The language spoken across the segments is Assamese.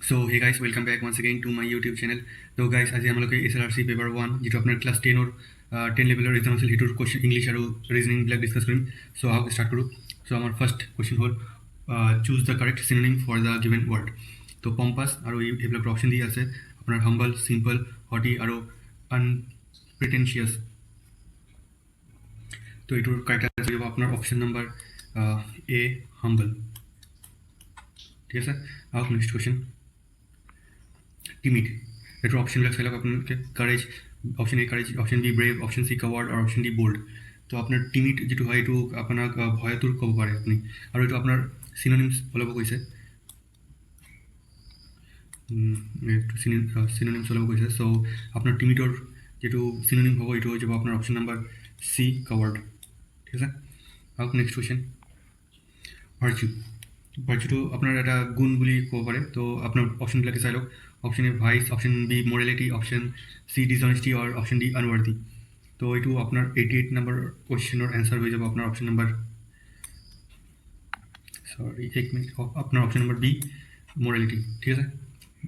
So hey guys, welcome back once again to my YouTube channel. So guys, আজি আমালোকে SLRC পেপাৰ 1 যেটো আপোনাৰ ক্লাছ 10 ৰ 10 লেভেলৰ এক্সাম আছিল হেতুৰ কোৱেশ্চন ইংলিশ আৰু ৰিজনিং বিলাক ডিসকাস কৰিম। সো আহক স্টাৰ্ট কৰো। সো আমাৰ ফাৰ্স্ট কোৱেশ্চন হ'ল choose the correct synonym for the given word. তো পম্পাস আৰু এইবিলাক অপচন দি আছে আপোনাৰ হাম্বল, সিম্পল, হটি আৰু আনপ্ৰিটেনশিয়াস। তো এইটোৰ কাৰেক্ট আনসাৰ হ'ব আপোনাৰ অপচন নম্বৰ এ হাম্বল। ঠিক আছে, আহক next question. Timid. Letter option like select courage, option A courage, option B brave, option C coward or option D bold. তো আপনার টিমিড যেটো হয় এটো আপনার ভয়তুর কব পারে আপনি, আর এটো আপনার সিনোনিমস ওলাব কৈছে সিনোনিমস ওলাব কৈছে। সো আপনার টিমিডর যেটো সিনোনিম হবো এটো হয়ে যাব আপনার অপশন নাম্বার সি কাওয়ার্ড। ঠিক আছে, আউট নেক্সট কোয়েশ্চন। ভার্চু। ভার্চুটো আপনার একটা গুণ বলি কব পারে। তো আপনার অপশনগুলোকে চাই লওক। Option A vice, option B morality, option C dishonesty আর অপশন ডি আনওয়ার্দি। তো এইটো আপনার 88 নম্বর কোয়েশ্চেনের অ্যান্সার হয়ে যাবে আপনার অপশন নাম্বার আপনার অপশন নাম্বার বি মোরালিটি। ঠিক আছে,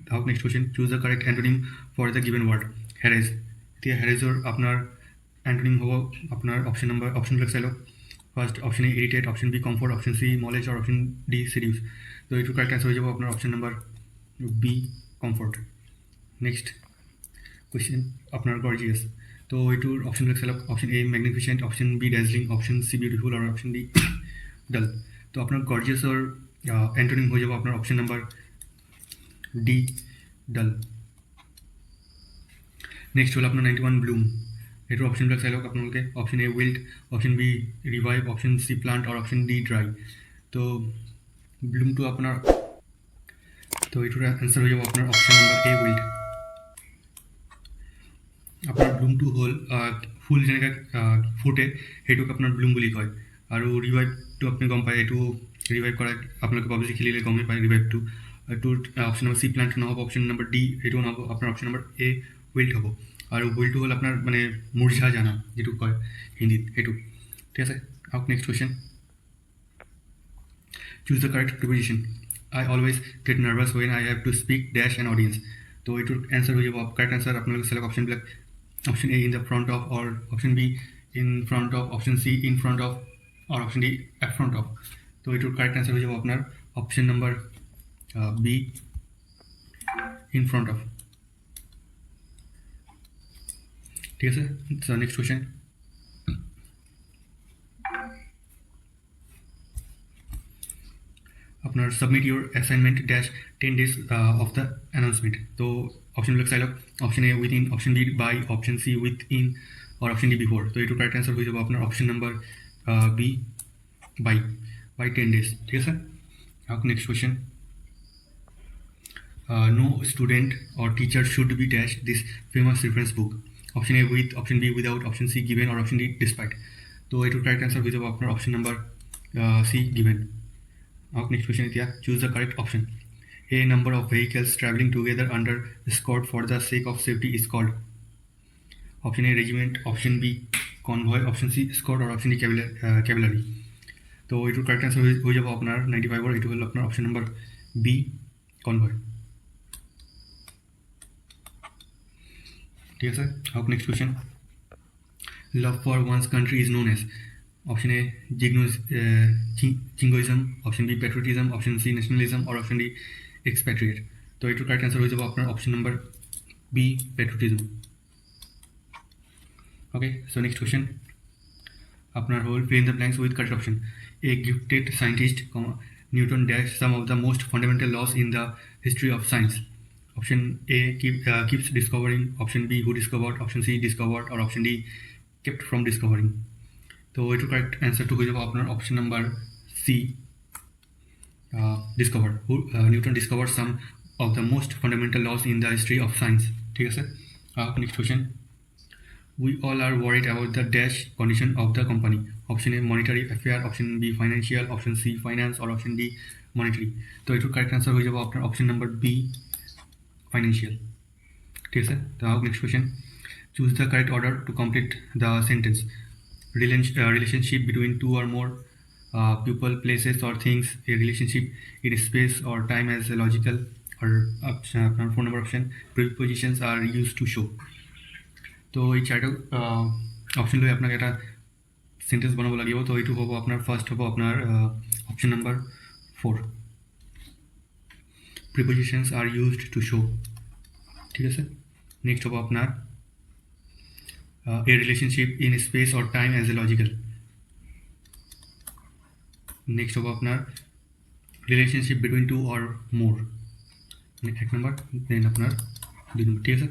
তাহলে next question. Choose the correct antonym for the given word. Harass. এতিয়া হ্যাৰেজৰ আপনার অ্যান্টোনিম হব আপনার অপশনবিলাক চাই লওক। First option A irritate, option B comfort, option C molest আর অপশন ডি সিডিউস। তো এইটো কারেক্ট অ্যান্সার হয়ে যাব আপনার option number B comfort. Next question আপনার গর্জিয়াস। তো এইটোর অপশনবিলাক চাই লওক। অপশন এ magnificent, option B dazzling, option C beautiful আর অপশন ডি ডাল। তো আপনার গর্জিয়াসর অ্যান্টোনিম হয়ে যাব আপনার option number D dull. Next হল আপনার 91 ব্লুম। এটার অপশনবিলাক চাই লওক আপোনালোকে। Option A wilt, option B revive, option C plant আর অপশন ডি ড্রাই। তো ব্লুমটো আপনার, তো এটার অ্যান্সার হয়ে যাব আপনার অপশন নাম্বার এ উইল্ড। আপনার ব্লুমটো হল ফুল যেনেকৈ ফুটে সেইটোক আপনার ব্লুম বুলি কয়। আৰু ৰিভাইভটো আপুনি গম পায়, এইটো ৰিভাইভ কৰা আপোনালোকে পাবজি খেলিলে গমেই পায় ৰিভাইভটো। এইটোৰ অপশন নম্বৰ সি প্লান্ট নহ'ব, অপশন নম্বৰ ডি সেইটো নহ'ব, আপোনাৰ অপশন নম্বৰ এ উইল্ড হ'ব। আৰু উইল্ডটো হ'ল আপোনাৰ মানে মুৰঝা জানা যিটো কয় হিন্দীত, সেইটো। ঠিক আছে, out next question. Choose the correct preposition. I always get nervous when I have to speak dash an audience. তো এইটোৰ এনচাৰ হৈ যাব কাৰেক্ট এনচাৰ আপোনালোকে চেলেক্ট অপশনবিলাক। Option A in the front of, or option B in front of, option C in front of, or option D at front of. তো এটার কারেক্ট অ্যান্সার হয়ে যাব আপনার option number B in front of. ঠিক আছে, সো নেক্সট কোয়েশ্চেন। আপনার submit your assignment dash 10 days of the announcement। তো অপশনবিলাক চাই লওক। Option A within, option B by, option C within আর অপশন ডি বিফোর। তো এইটোর কারেক্ট অ্যান্সার হয়ে যাব আপনার option number B by 10 days। ঠিক আছে, next question. No student or teacher should be dashed this famous reference book। Option A with, option B without, option C given আর অপশন ডি ডিসপাইট। তো এইটোর কারেক্ট অ্যান্সার হয়ে যাব আপনার option number C given. Next question is, choose the correct option. A number of vehicles traveling together under escort for the sake of safety is called. Option A regiment, option B convoy, option C escort or option D cavalry। তো এইটোর কারেক্ট অ্যান্সার হয়ে যাব আপনার 95 আর এইটো হল আপনার অপশন নাম্বার বি কনভয়। ঠিক আছে, next question. Love for one's country is known as. Option A jingoism, option B patriotism, option C nationalism or option D expatriate। তো এইটোর কারেক্ট অ্যান্সার হয়ে যাব আপনার option number B patriotism। Okay, so next question আপনার হল fill in the blanks with correct option। A gifted scientist, Newton dash some of the most fundamental laws in the history of science। Option A keeps discovering, option B who discovered, option C discovered or option D kept from discovering। তো এইটোর কারেক্ট অ্যান্সারটা হয়ে যাবে আপনার option number C discover. Newton discover some of the most fundamental laws in the history of science. ঠিক আছে, next question. We all are worried about the dash condition of the company. Option A monetary affair, option B financial, option C finance আর অপশন ডি মনিটারি। তো এইটোর কারেক্ট অ্যান্সার হয়ে যাবে আপনার অপশন নাম্বার বি ফাইন্যান্সিয়াল। ঠিক আছে, তো next question. Choose the correct order to complete the sentence. Relationship between two or more people, places or things, a relationship in space or time as a logical और আপনার phone number option prepositions are use to show. তো এই চারটা অপশন লৈ আপোনাক এটা সেন্টেন্স বনাব লাগিব। তো এইটো হ'ব আপোনাৰ ফাৰ্ষ্ট হ'ব আপোনাৰ option number 4, prepositions are used to show. ঠিক আছে, নেক্সট হ'ব আপনার a relationship in space or time as a logical। নেক্সট হ'ব আপনার relationship between two or more, এক নম্বর, দেন আপনার 2 নম্বর। ঠিক আছে,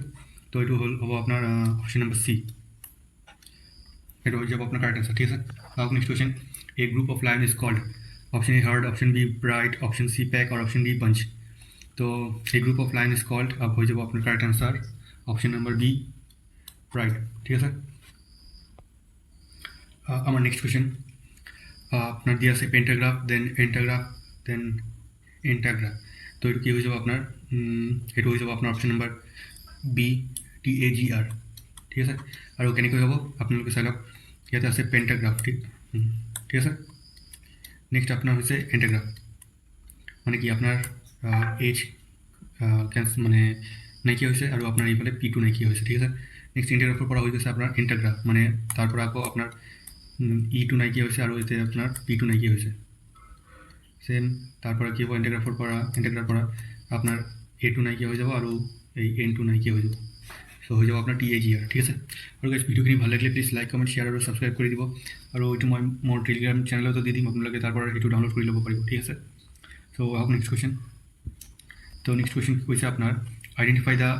তো এইটো হ'ব আপনার অপশন নাম্বার সি, এটা হয়ে যাব আপনার কারেক্ট আনসার। ঠিক আছে, next question, a group of lion is called, option A herd, option B bright, option C pack আর অপশন ডি পাঞ্চ। তো এই group of lion is called হয়ে যাব আপনার correct answer option number B, bright. ঠিক আছে, আমার নেক্সট কোয়েশ্চেন, আপনার দিয়ে আছে পেন্টাগ্রাফ, দেন এন্টাগ্রাফ, দেন এন্টাগ্রাফ। তো এটা কি হয়ে যাব আপনার, এটা হয়ে যাব আপনার অপশন নাম্বার বি, TAGR। ঠিক আছে, আৰু কেনেকৈ হ'ব আপোনালোকে চাই লওক, ইয়াতে আছে পেন্টাগ্ৰাফ। ঠিক আছে, নেক্সট আপোনাৰ হৈছে এন্টাগ্ৰাফ, মানে কি আপোনাৰ এইচ মানে নাইকিয়া হৈছে আৰু আপোনাৰ এইফালে P2 নাইকিয়া হৈছে। ঠিক আছে, নেক্সট এন্টাগ্ৰাফৰ পৰা হৈ গৈছে আপোনাৰ এন্টাগ্ৰাফ, মানে তাৰ পৰা আকৌ আপোনাৰ E2 নাইকিয়া হৈছে আৰু এতিয়া আপোনাৰ P2 নাইকিয়া হৈছে। সেম তাৰপৰে কি হ'ব, এন্টাগ্ৰাফৰ পৰা আপনাৰ A2 নাইকিয়া হৈ যাব আৰু এই N2 নাইকিয়া হৈ যাব। সো হৈ যাব আপোনাৰ TAGR। ঠিক আছে, আৰু গাইজ ভিডিঅ'খিনি ভাল লাগিলে প্লিজ লাইক, কমেণ্ট, শ্বেয়াৰ আৰু ছাবস্ক্ৰাইব কৰি দিব। আৰু এইটো মই মোৰ টেলিগ্ৰাম চেনেলতো দি দিম, আপোনালোকে তাৰ পৰা সেইটো ডাউনলোড কৰি ল'ব পাৰিব। ঠিক আছে, চ' আহক নেক্সট কুৱেশ্যন। তো নেক্সট কুৱেশ্যন কি কৈছে আপোনাৰ, identify the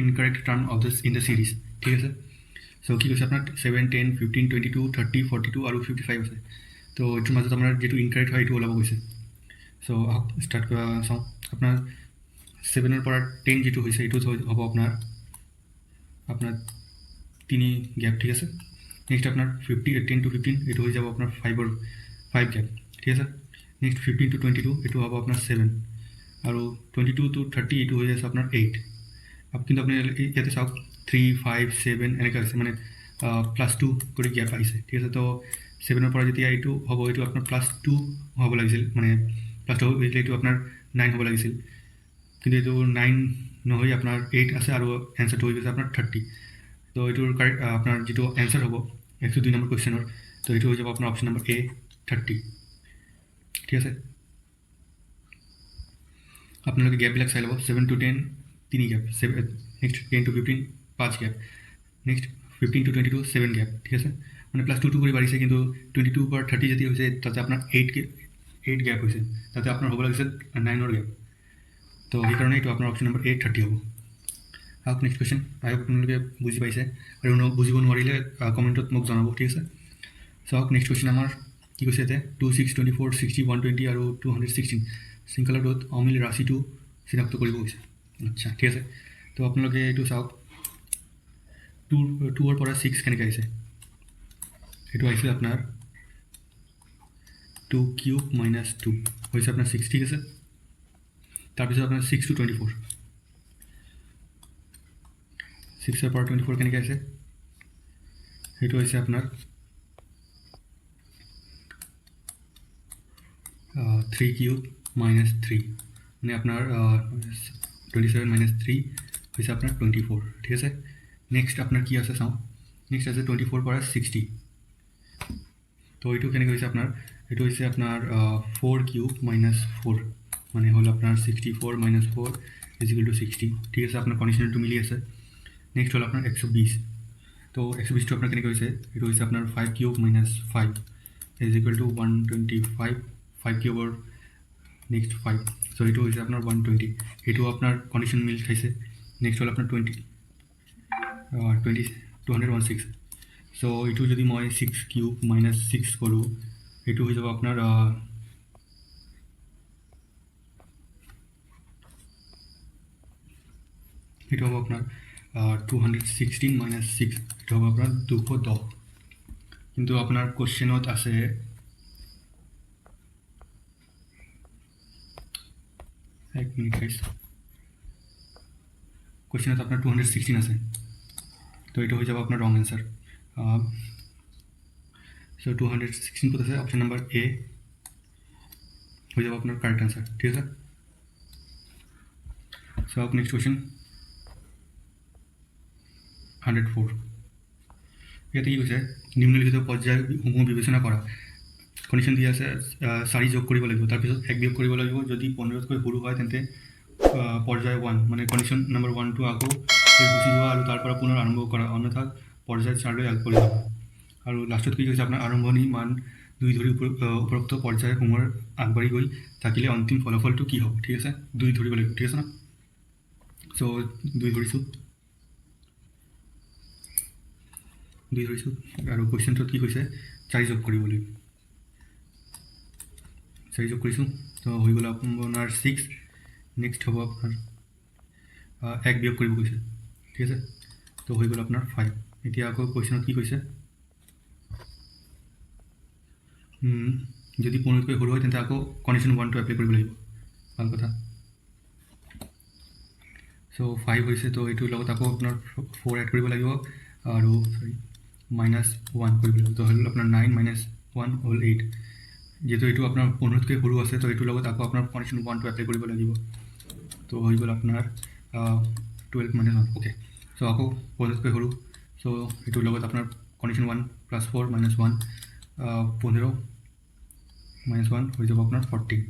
incorrect term of this in the series. ঠিক আছে, চ' কি কৈছে আপোনাৰ 7, 10, 15, 22, 30, 42 আৰু 55 আছে। তো এইটোৰ মাজত আপোনাৰ যিটো ইনকাৰেক্ট হয় এইটো ওলাব কৈছে। চ' আহক ষ্টাৰ্ট চাওঁ। আপোনাৰ 7ৰ পৰা 10 যিটো হৈছে এইটো হ'ব আপোনাৰ 3 গ্যাপ। ঠিক আছে, নেক্সট আপনার 10 to 15 এইটো হৈ যাব আপনার 5 গ্যাপ। ঠিক আছে, নেক্সট 15 to 22 এইটো হ'ব আপনার 7, আৰু 22 to 30 এইটো হৈ আছে আপনার 8। কিন্তু আপনি ইয়াতে চাওক 3, 5, 7 এনেকৈ আছে, মানে +2 কৰি গ্যাপ আহিছে। ঠিক আছে, তো 7ৰ পৰা যেতিয়া এইটো হ'ব এইটো আপোনাৰ +2 হ'ব লাগিছিল, মানে +2 হৈছিলে এইটো আপোনাৰ 9 হ'ব লাগিছিল, কিন্তু এইটো 9 নহয়, আপোনাৰ 8 আছে আৰু এনচাৰটো হৈ গৈছে আপোনাৰ 30। তো এইটোৰ কাৰেক্ট আপোনাৰ যিটো এনচাৰ হ'ব 102 নম্বৰ কুৱেশ্যনৰ, তো এইটো হৈ যাব আপোনাৰ অপশ্যন নম্বৰ A, 30। ঠিক আছে, আপোনালোকে গ্যাপবিলাক চাই ল'ব। 7 to 10 3 gap, next 10 to 15 5 gap, next 15 to 22 7 gap. ঠিক আছে, মানে +2 কৰি বাঢ়িছে, কিন্তু 22 পৰা 30 যদি হৈছে তাতে আপোনাৰ 8 গ্যাপ হৈছে, তাতে আপোনাৰ হ'ব লাগিছিল 9ৰ গ্যাপ। তো সেইকাৰণে এইটো আপোনাৰ অপশ্যন নম্বৰ A, 30 হ'ব। আহক নেক্সট কুৱেশ্যন। আই হোপ আপোনালোকে বুজি পাইছে, আৰু বুজিব নোৱাৰিলে কমেণ্টত মোক জনাব। ঠিক আছে, চাওক নেক্সট কুৱেশ্যন আমাৰ কি কৈছে ইয়াতে, 2, 6, 24, 60, 120 আৰু 216 শৃংখলাটোত অমিল ৰাশিটো চিনাক্ত কৰিব কৈছে। আচ্ছা, ঠিক আছে, তো আপোনালোকে এইটো চাওক 2ৰ পৰা 6 কেনেকৈ আহিছে। এইটো আহিছিল আপোনাৰ 2 কিউব - 2 হৈছে আপোনাৰ 6। ঠিক আছে, তাৰপিছত আপোনাৰ 6 to 24, 6ৰ পৰা 24 কেনেকৈ আছে, সেইটো হৈছে আপোনাৰ 3 কিউব - 3, মানে আপোনাৰ 27 - 3 হৈছে আপোনাৰ 24। ঠিক আছে, নেক্সট আপোনাৰ কি আছে চাওঁ। নেক্সট আছে 24 পৰা 60, তো এইটো কেনেকৈ হৈছে আপোনাৰ, এইটো হৈছে আপোনাৰ 4 কিউব - 4, মানে হ'ল আপোনাৰ 64 - 4 = 60। ঠিক আছে, আপোনাৰ কণ্ডিশ্যনটো মিলি আছে। নেক্সট হ'ল আপোনাৰ 120, তো 120টো আপোনাৰ কেনেকৈ হৈছে, এইটো হৈছে আপোনাৰ 5 কিউব - 5 = 125, 5 কিউবৰ নেক্সট 5, চ' এইটো হৈছে আপোনাৰ 120, এইটো আপোনাৰ কণ্ডিশ্যন মিল খাইছে। নেক্সট হ'ল আপোনাৰ 216, চ' এইটো যদি মই 6 কিউব - 6 কৰোঁ, এইটো হৈ যাব আপোনাৰ এইটো হ'ব আপোনাৰ 216 - 6, এইটো হ'ব আপোনাৰ 210। কিন্তু আপোনাৰ কুৱেশ্যনত আছে এক মিনিট গাইজ, কুৱেশ্যনত আপোনাৰ 216 আছে, তো এইটো হৈ যাব আপোনাৰ ৰং এনচাৰ। চ' 216 ক'ত আছে, অপশ্যন নম্বৰ A হৈ যাব আপোনাৰ কাৰেক্ট আনচাৰ। ঠিক আছে, So next question 104 ইয়াতে কি কৈছে নিম্নলিখিত পৰ্যায়সমূহ বিবেচনা কৰা কণ্ডিশ্যন দিয়া আছে 4 যোগ কৰিব লাগিব তাৰপিছত 1 বিয়োগ কৰিব লাগিব যদি 15তকৈ সৰু হয় তেন্তে পৰ্যায় 1 মানে কণ্ডিশ্যন নম্বৰ 1 টো আকৌ গুচি যোৱা আৰু তাৰ পৰা পুনৰ আৰম্ভ কৰা অন্যথা পৰ্যায় 4 লৈ আগবাঢ়ি যাব আৰু লাষ্টত কি কৈছে আপোনাৰ আৰম্ভণি মান 2 ধৰি উপৰোক্ত পৰ্যায়সমূহৰ আগবাঢ়ি গৈ থাকিলে অন্তিম ফলাফলটো কি হ'ব ঠিক আছে 2 ধৰিব লাগিব ঠিক আছে না সো 2 ধৰিছোঁ আৰু কুৱেশ্যনটোত কি কৈছে 4 যোগ কৰিব লাগিব 4 যোগ কৰিছোঁ তো হৈ গ'ল আপোনাৰ 6 নেক্সট হ'ব আপোনাৰ 1 বিয়োগ কৰিব কৈছে ঠিক আছে তো হৈ গ'ল আপোনাৰ 5 এতিয়া আকৌ কুৱেশ্যনত কি কৈছে যদি 15তকৈ সৰু হয় তেন্তে আকৌ কণ্ডিশ্যন 1 টো এপ্লাই কৰিব লাগিব ভাল কথা সো 5 হৈছে তো এইটোৰ লগত আকৌ আপোনাৰ 4 এড কৰিব লাগিব আৰু সৰি -1 কৰিব লাগিব তো হ'ল আপোনাৰ 9 - 1 হ'ল 8 যেহেতু এইটো আপোনাৰ 15তকৈ সৰু আছে তো এইটোৰ লগত আকৌ আপোনাৰ কণ্ডিশ্যন 1 টো এপ্লাই কৰিব লাগিব তো হৈ গ'ল আপোনাৰ 12 - 1 ওকে সো আকৌ 15তকৈ সৰু সো এইটোৰ লগত আপোনাৰ কণ্ডিশ্যন 1 + 4 - 1 15 - 1 হৈ যাব আপোনাৰ 14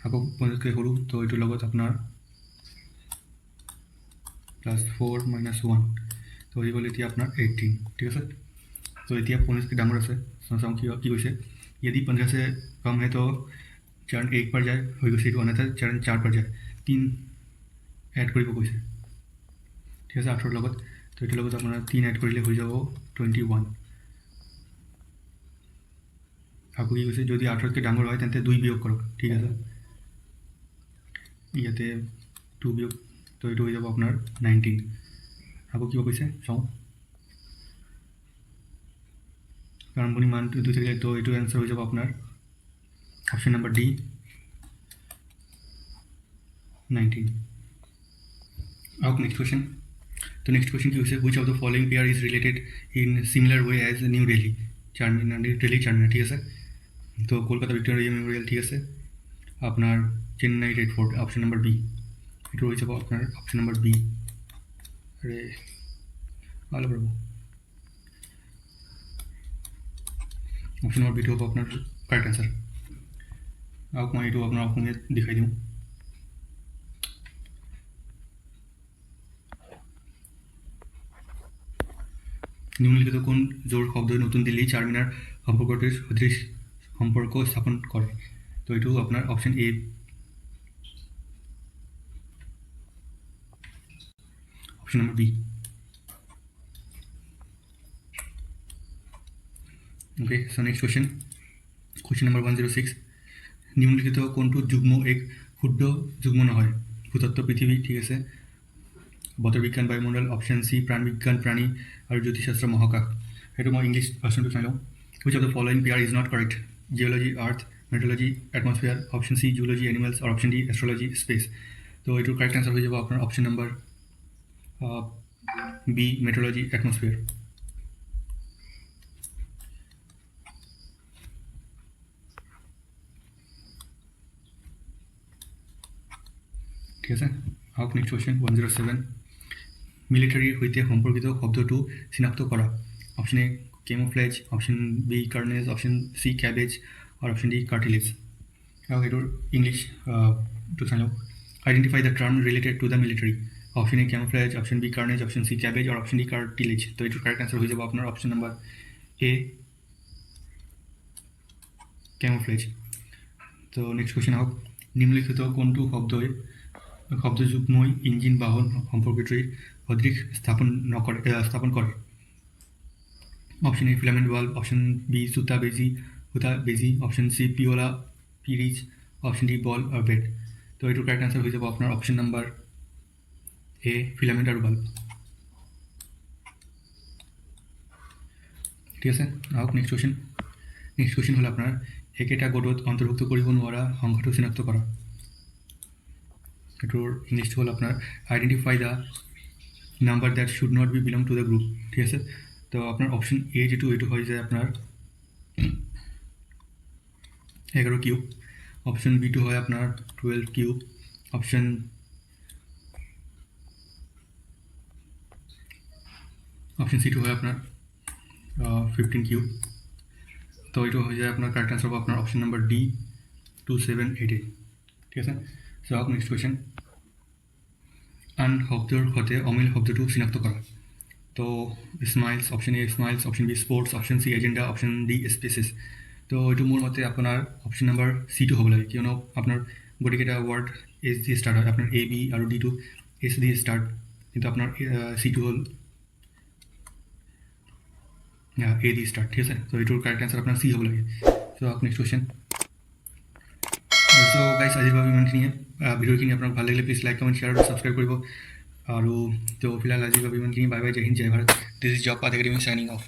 আকৌ 15তকৈ সৰু তো এইটোৰ লগত আপোনাৰ +4 - 1 তো হৈ গ'ল এতিয়া আপোনাৰ 18 ঠিক আছে तो इतना 15 के डांगर আছে চাওঁ কি কৈছে यदि 15 से कम है तो चरण 1 पर जाए हो गई सीट अन्यथा चरण 4 पर जाए 3 एड কৰিব কৈছে ঠিক আছে 18 লগত তো এটাৰ লগত আপোনাৰ 3 এড কৰিলে হৈ যাব 21 আকৌ কি কৈছে যদি 18 কে ডাঙৰ হয় তেন্তে 2 বিয়োগ কৰক ঠিক আছে ইয়াতে 2 বিয়োগ তো এইটো হৈ যাব আপোনাৰ 19 আকৌ কি কৈছে চাওঁ আৰম্ভণি মান 2 থাকিলে তো এইটো এনসাৰ হৈ যাব আপোনাৰ অপশন নাম্বার ডি 19 अब नेक्स्ट क्वेश्चन तो नेक्स्ट क्वेश्चन की है which of the following pair is related in similar way as New Delhi Charminar New Delhi Charminar ठीक है तो कोलकाता विक्टोरिया मेमोरियल ठीक है আপনার Chennai Red Fort option number B এটা হয়ে যাব আপনার অপশন নাম্বার বি আরে ভালো করবো অপশন নাম্বার বিটো হ'ব আপোনাৰ কাৰেক্ট আনসাৰ আৰু মই এইটো আপোনাৰ অসমীয়াত দেখাই দিওঁ নিম্নলিখিত কোন জোৰ শব্দই নতুন দিল্লী চাৰমিনাৰ সম্পৰ্কটিৰ সদৃশ সম্পৰ্ক স্থাপন কৰে তো এইটো আপোনাৰ option A option number B okay so next question number 106 निम्नलिखित कोनটো যুগ্ম এক ক্ষুদ্র যুগ্ম নহয় ভূতত্ত্ব পৃথিৱী ঠিক আছে বতৰ বিজ্ঞান বায়ুমণ্ডল অপশন সি প্ৰাণবিজ্ঞান প্ৰাণী আৰু জ্যোতিষশাস্ত্ৰ মহাকাশ সেইটো মই ইংলিছ ভাৰ্চনটো চাই লওঁ which of the following pair is not correct geology earth meteorology atmosphere option c zoology animals or option d astrology space তো এইটোৰ কাৰেক্ট আনসাৰ হৈ যাব আপোনাৰ option number B meteorology atmosphere ঠিক আছে আওক নেক্সট কোয়েশ্চন 107 মিলিটারির সৈতে সম্পর্কিত শব্দটো চিনাক্ত কৰা option A camouflage option B carnage option C cabbage আৰ অপশন ডি কাৰ্টিলেজ আৰু এটোৰ ইংলিছ টু চাই লওঁ identify the term related to the military option A camouflage option B carnage option C cabbage আর অপশন ডি কার্টিলেজ তো এটোৰ কাৰেক্ট আনসাৰ হৈ যাব আপোনাৰ অপশন নাম্বার এ কেমোফ্লেজ তো নেক্সট কোয়েশ্চন আওক নিম্নলিখিত কোনটো শব্দযুগ্মই ইঞ্জিন বাহন সম্পৰ্কটিৰ সদৃশ স্থাপন কৰে option A filament bulb option B সুতা বেজি অপশন সি পিওলা পিরিজ অপশন ডি বল আর বেড তো এইটোৰ কাৰেক্ট আনসাৰ হৈ যাব আপোনাৰ অপশন নাম্বাৰ এ ফিলামেন্ট আৰু বাল্ব ঠিক আছে আওক নেক্সট কোয়েশ্চন হল আপোনাৰ একেটা গোটত অন্তৰ্ভুক্ত কৰিব নোৱাৰা সংখ্যাটো চিনাক্ত কৰা এটোৰ ইংলিছটো হ'ল আপোনাৰ identify the number that should not be belong to the group ঠিক আছে তো আপনার অপশন এ যেটো এইটো হয় যায় আপনার 11 কিউব অপশন বি টু হয় আপনার 12 কিউব অপশন অপশ্যন চিটো হয় আপোনাৰ 15 কিউ। তো এইটো হৈ যায় আপোনাৰ কাৰেক্ট আনচাৰ হ'ব আপোনাৰ অপশ্যন নম্বৰ ডি 2788। ঠিক আছে, চাওক নেক্সট কুৱেশ্যন। আন শব্দৰ সৈতে অমিল শব্দটো চিনাক্ত কৰা। তো smiles, option A smiles, option B sports, option C agenda, option D spaces. তো এইটো মোৰ মতে আপোনাৰ অপশ্যন নম্বৰ চিটো হ'ব লাগে, কিয়নো আপোনাৰ গোটেইকেইটা ৱৰ্ড এছ ডি ষ্টাৰ্ট হয়। আপোনাৰ এ বি আৰু ডিটো এছ ডি ষ্টাৰ্ট, কিন্তু আপোনাৰ চিটো হ'ল এ ডি ষ্টাৰ্ট। ঠিক আছে, তো এইটোৰ কাৰেক্ট আনচাৰ আপোনাৰ চি হ'ব লাগে। So' next question. So' guys আজিৰ বাবে ইমানখিনিয়ে। ভিডিঅ'খিনি আপোনাক ভাল লাগিলে প্লিজ লাইক কমেণ্ট শ্বেয়াৰ আৰু ছাবস্ক্ৰাইব কৰিব। আৰু তো ফিলহাল আজিৰ বাবে ইমানখিনি। বাই বাই, জয় হিন্দ, জয় Bharat. This is Job Path Academy signing of.